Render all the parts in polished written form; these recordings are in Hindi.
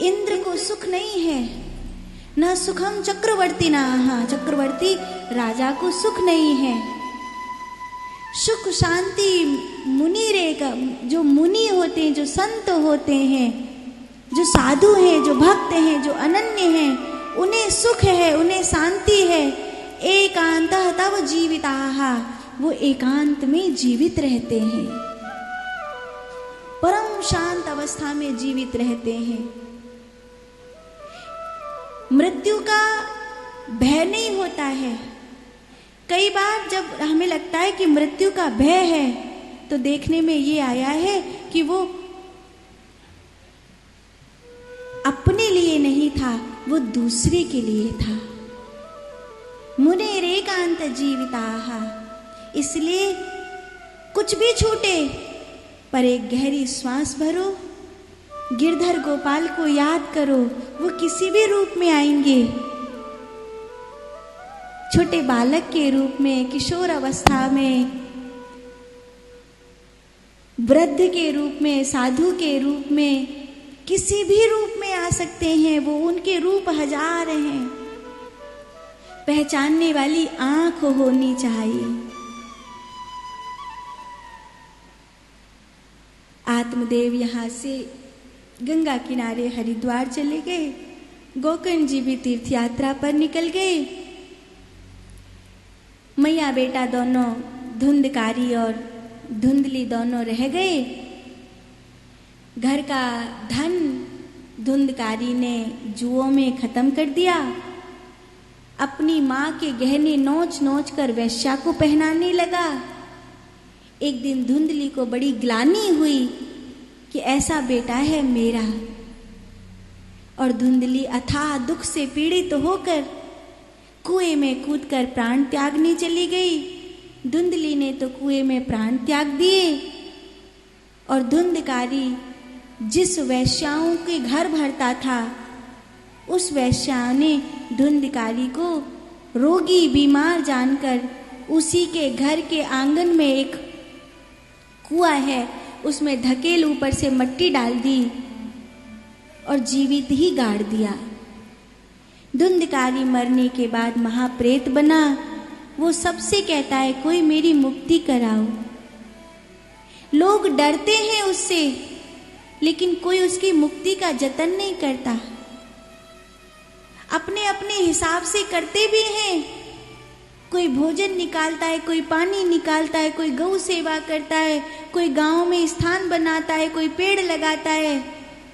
इंद्र को सुख नहीं है, न सुखम चक्रवर्ती ना, चक्रवर्ती राजा को सुख नहीं है। सुख शांति मुनि रेगा, जो मुनि होते हैं, जो संत होते हैं, जो साधु हैं, जो भक्त हैं, जो अनन्य हैं, उन्हें सुख है, उन्हें शांति है। एकांतः तव जीविताः, वो एकांत में जीवित रहते हैं, परम शांत अवस्था में जीवित रहते हैं। मृत्यु का भय नहीं होता है। कई बार जब हमें लगता है कि मृत्यु का भय है, तो देखने में ये आया है कि वो अपने लिए नहीं था, वो दूसरे के लिए था। मुनेरेकांत जीविताः, इसलिए कुछ भी छूटे पर एक गहरी श्वास भरो, गिरधर गोपाल को याद करो, वो किसी भी रूप में आएंगे, छोटे बालक के रूप में, किशोर अवस्था में, वृद्ध के रूप में, साधु के रूप में, किसी भी रूप में आ सकते हैं। वो उनके रूप हजार हैं। पहचानने वाली आंख होनी चाहिए। आत्मदेव यहाँ से गंगा किनारे हरिद्वार चले गए। गोकर्ण जी भी तीर्थ यात्रा पर निकल गए। मैया बेटा दोनों, धुंधकारी और धुंधली दोनों रह गए। घर का धन धुंधकारी ने जुओं में खत्म कर दिया। अपनी माँ के गहने नोच नोच कर वेश्या को पहनाने लगा। एक दिन धुंधली को बड़ी ग्लानि हुई कि ऐसा बेटा है मेरा, और धुंधली अथाह दुख से पीड़ित होकर कुएं में कूदकर प्राण त्यागने चली गई। धुंधली ने तो कुएं में प्राण त्याग दिए, और धुंधकारी जिस वैश्याओं के घर भरता था, उस वैश्या ने धुंधकारी को रोगी बीमार जानकर उसी के घर के आंगन में एक कुआं है, उसमें धकेल ऊपर से मिट्टी डाल दी और जीवित ही गाड़ दिया। धुंधकारी मरने के बाद महाप्रेत बना। वो सबसे कहता है कोई मेरी मुक्ति कराओ। लोग डरते हैं उससे, लेकिन कोई उसकी मुक्ति का जतन नहीं करता। अपने अपने हिसाब से करते भी हैं। कोई भोजन निकालता है, कोई पानी निकालता है, कोई गौ सेवा करता है, कोई गांव में स्थान बनाता है, कोई पेड़ लगाता है,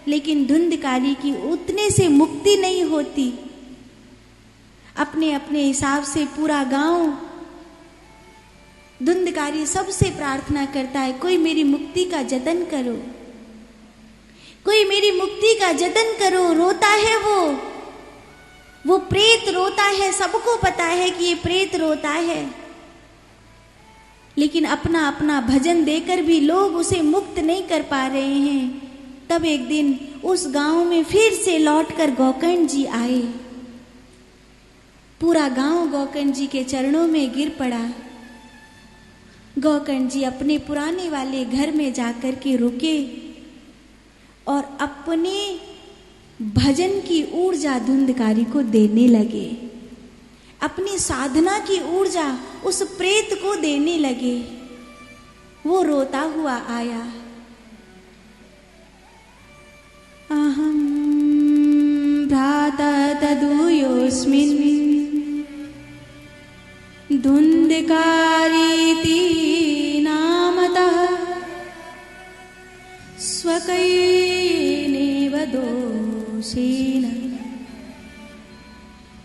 लेकिन धुंधकारी की उतने से मुक्ति नहीं होती। अपने अपने हिसाब से पूरा गांव, धुंधकारी सबसे प्रार्थना करता है कोई मेरी मुक्ति का जतन करो, कोई मेरी मुक्ति का जतन करो। रोता है वो प्रेत रोता है। सबको पता है कि ये प्रेत रोता है, लेकिन अपना अपना भजन देकर भी लोग उसे मुक्त नहीं कर पा रहे हैं। तब एक दिन उस गांव में फिर से लौटकर गोकर्ण जी आए। पूरा गांव गोकर्ण जी के चरणों में गिर पड़ा। गोकर्ण जी अपने पुराने वाले घर में जाकर के रुके और अपने भजन की ऊर्जा धुंधकारी को देने लगे। अपनी साधना की ऊर्जा उस प्रेत को देने लगे। वो रोता हुआ आया। अहम भ्राता तदूयोस्मिन् धुंधकारीति नामतः स्वकैनेव दोषेण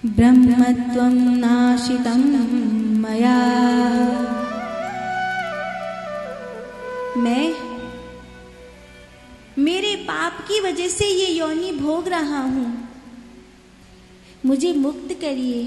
ब्रह्मत्वं नाशितं मया। मैं मेरे पाप की वजह से ये योनि भोग रहा हूं, मुझे मुक्त करिए।